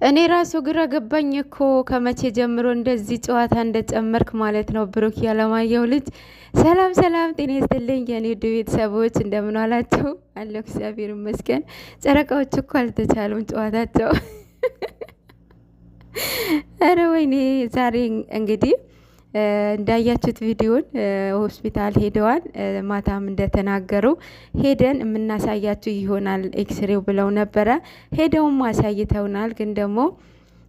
እኔ ራሱ ግራ ገባኝ እኮ ከመቼ ጀምሮ እንደዚህ ጨዋታ እንደጨመርክ ማለት ነው። ብሩክ ያለማየሁ ልጅ። ሰላም ሰላም፣ ጤና ይስጥልኝ የኔ ውድ ቤተሰቦች እንደምን አላችሁ? አለሁ እግዚአብሔር ይመስገን። ጨረቃዎች እኮ አልተቻሉም ጨዋታቸው። አረ ወይኔ ዛሬ እንግዲህ እንዳያችሁት ቪዲዮን ሆስፒታል ሄደዋል። ማታም እንደተናገሩ ሄደን የምናሳያችሁ ይሆናል ኤክስሬው ብለው ነበረ። ሄደውም አሳይተውናል። ግን ደግሞ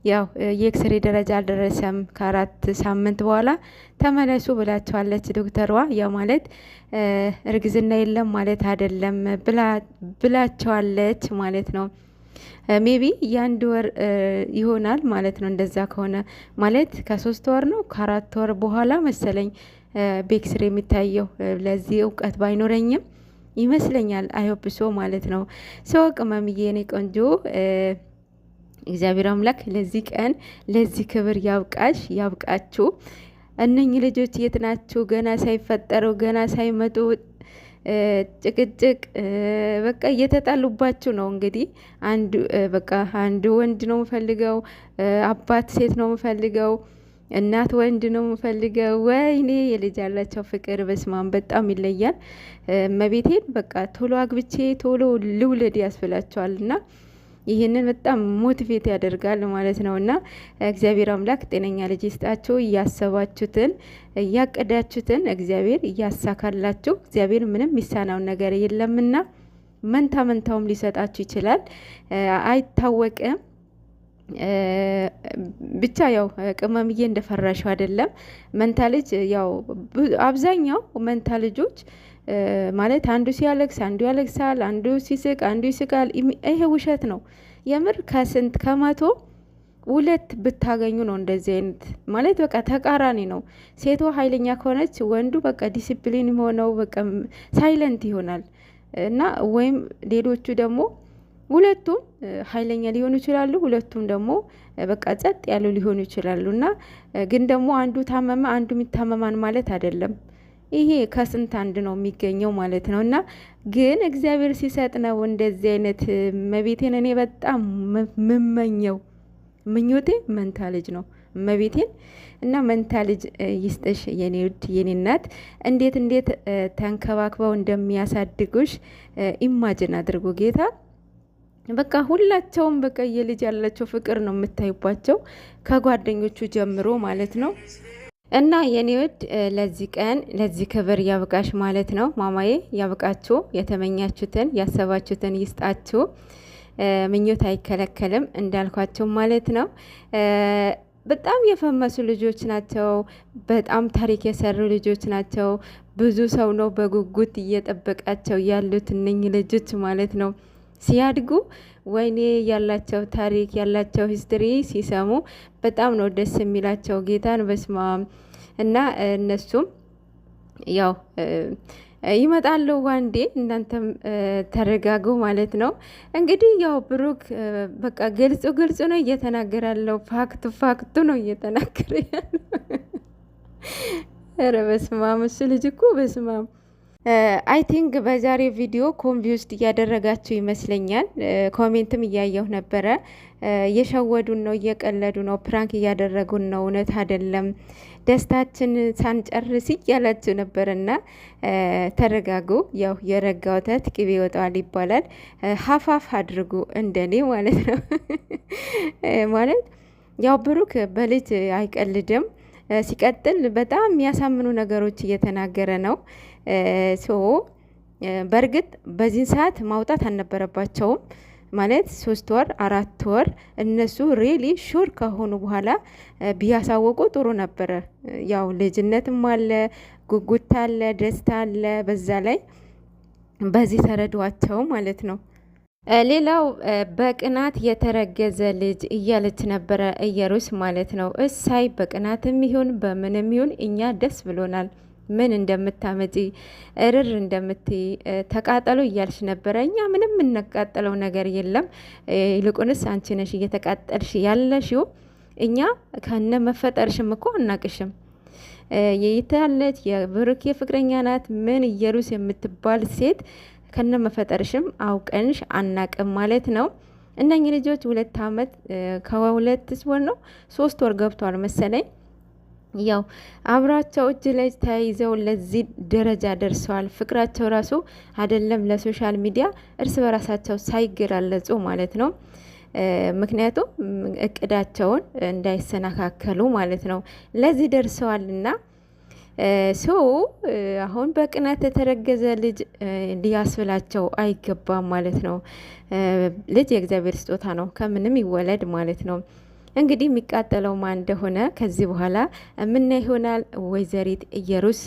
ያው የኤክስሬ ደረጃ አልደረሰም፣ ከ4 ሳምንት በኋላ ተመለሱ ብላቸዋለች ዶክተሯ። ያ ማለት እርግዝና የለም ማለት አይደለም ብላቸዋለች ማለት ነው። ሜቢ የአንድ ወር ይሆናል ማለት ነው። እንደዛ ከሆነ ማለት ከ3 ወር ነው ከ4 ወር በኋላ መሰለኝ በኤክስሬ የሚታየው። ለዚህ እውቀት ባይኖረኝም ይመስለኛል አይሆብሶ ማለት ነው። ሰው ቅመምዬ የኔ ቆንጆ እግዚአብሔር አምላክ ለዚህ ቀን ለዚህ ክብር ያብቃሽ ያብቃችሁ። እነኚህ ልጆች የት ናችሁ? ገና ሳይፈጠሩ ገና ሳይመጡ ጭቅጭቅ በቃ እየተጣሉባችሁ ነው። እንግዲህ አንዱ ወንድ ነው የምፈልገው፣ አባት ሴት ነው የምፈልገው፣ እናት ወንድ ነው የምፈልገው። ወይኔ የልጅ ያላቸው ፍቅር በስማም በጣም ይለያል። እመቤቴን በቃ ቶሎ አግብቼ ቶሎ ልውለድ ያስብላቸዋል እና ይህንን በጣም ሞቲቬት ያደርጋል ማለት ነው። እና እግዚአብሔር አምላክ ጤነኛ ልጅ ይስጣችሁ። እያሰባችሁትን እያቀዳችሁትን እግዚአብሔር እያሳካላችሁ። እግዚአብሔር ምንም የሚሳናው ነገር የለምና መንታ መንታውም ሊሰጣችሁ ይችላል፣ አይታወቅም። ብቻ ያው ቅመምዬ እንደፈራሽው አይደለም። መንታ ልጅ ያው አብዛኛው መንታ ልጆች ማለት አንዱ ሲያለቅስ አንዱ ያለቅሳል፣ አንዱ ሲስቅ አንዱ ይስቃል። ይሄ ውሸት ነው። የምር ከስንት ከመቶ 2 ብታገኙ ነው እንደዚህ አይነት ማለት በቃ ተቃራኒ ነው። ሴቷ ኃይለኛ ከሆነች ወንዱ በቃ ዲሲፕሊን የሆነው በቃ ሳይለንት ይሆናል። እና ወይም ሌሎቹ ደግሞ ሁለቱም ኃይለኛ ሊሆኑ ይችላሉ፣ ሁለቱም ደግሞ በቃ ጸጥ ያሉ ሊሆኑ ይችላሉ። እና ግን ደግሞ አንዱ ታመመ አንዱ የሚታመማን ማለት አይደለም። ይሄ ከስንት አንድ ነው የሚገኘው ማለት ነው። እና ግን እግዚአብሔር ሲሰጥ ነው እንደዚህ አይነት መቤቴን እኔ በጣም ምመኘው ምኞቴ መንታ ልጅ ነው መቤቴን። እና መንታ ልጅ ይስጥሽ የኔ ውድ የኔ እናት። እንዴት ተንከባክበው እንደሚያሳድጉሽ ኢማጅን አድርጎ ጌታ በቃ ሁላቸውም በቃ የልጅ ያላቸው ፍቅር ነው የምታዩባቸው ከጓደኞቹ ጀምሮ ማለት ነው። እና የኔ ውድ ለዚህ ቀን ለዚህ ክብር ያብቃሽ ማለት ነው። ማማዬ ያብቃችሁ። የተመኛችሁትን ያሰባችሁትን ይስጣችሁ። ምኞት አይከለከልም እንዳልኳቸው ማለት ነው። በጣም የፈመሱ ልጆች ናቸው። በጣም ታሪክ የሰሩ ልጆች ናቸው። ብዙ ሰው ነው በጉጉት እየጠበቃቸው ያሉት እነኝህ ልጆች ማለት ነው። ሲያድጉ ወይኔ ያላቸው ታሪክ ያላቸው ሂስትሪ ሲሰሙ በጣም ነው ደስ የሚላቸው ጌታን በስማም። እና እነሱም ያው ይመጣሉ ዋንዴ። እናንተም ተረጋጉ ማለት ነው። እንግዲህ ያው ብሩክ በቃ ግልጹ ነው እየተናገረ ያለው፣ ፋክቱ ነው እየተናገረ ያለው። ኧረ በስማም እሱ ልጅ እኮ በስማም አይ ቲንክ በዛሬ ቪዲዮ ኮንቪውስድ እያደረጋችሁ ይመስለኛል። ኮሜንትም እያየሁ ነበረ። እየሸወዱን ነው፣ እየቀለዱ ነው፣ ፕራንክ እያደረጉን ነው፣ እውነት አይደለም፣ ደስታችን ሳንጨርስ እያላችሁ ነበርና ተረጋጉ። ያው የረጋ ወተት ቅቤ ይወጣዋል ይባላል። ሀፋፍ አድርጉ እንደኔ ማለት ነው። ማለት ያው ብሩክ በልጅ አይቀልድም። ሲቀጥል በጣም የሚያሳምኑ ነገሮች እየተናገረ ነው። በእርግጥ በዚህን ሰዓት ማውጣት አልነበረባቸውም። ማለት 3 ወር 4 ወር እነሱ ሪሊ ሹር ከሆኑ በኋላ ቢያሳወቁ ጥሩ ነበረ። ያው ልጅነትም አለ፣ ጉጉት አለ፣ ደስታ አለ። በዛ ላይ በዚህ ተረዷቸው ማለት ነው። ሌላው በቅናት የተረገዘ ልጅ እያለች ነበረ እየሩስ ማለት ነው። እሳይ በቅናትም ይሁን በምንም ይሁን እኛ ደስ ብሎናል። ምን እንደምታመጪ እርር እንደምትይ ተቃጠሉ እያልሽ ነበረ። እኛ ምንም የምንቃጠለው ነገር የለም። ይልቁንስ አንቺ ነሽ እየተቃጠልሽ ያለሽው። እኛ ከነ መፈጠርሽም እኮ አናቅሽም። የይታለች የብሩክ ፍቅረኛ ናት ምን እየሩስ የምትባል ሴት ከነ መፈጠርሽም አውቀንሽ አናቅም ማለት ነው። እነኚህ ልጆች 2 ዓመት ከ2 ወር ነው 3 ወር ገብቷል መሰለኝ። ያው አብራቸው እጅ ላይ ተያይዘው ለዚህ ደረጃ ደርሰዋል። ፍቅራቸው ራሱ አይደለም ለሶሻል ሚዲያ እርስ በራሳቸው ሳይገላለጹ ማለት ነው። ምክንያቱም እቅዳቸውን እንዳይሰናካከሉ ማለት ነው ለዚህ ደርሰዋልና ሶ አሁን በቅናት የተረገዘ ልጅ ሊያስብላቸው አይገባም ማለት ነው። ልጅ የእግዚአብሔር ስጦታ ነው፣ ከምንም ይወለድ ማለት ነው። እንግዲህ የሚቃጠለው ማን እንደሆነ ከዚህ በኋላ የምናይ ይሆናል። ወይዘሪት ኢየሩስ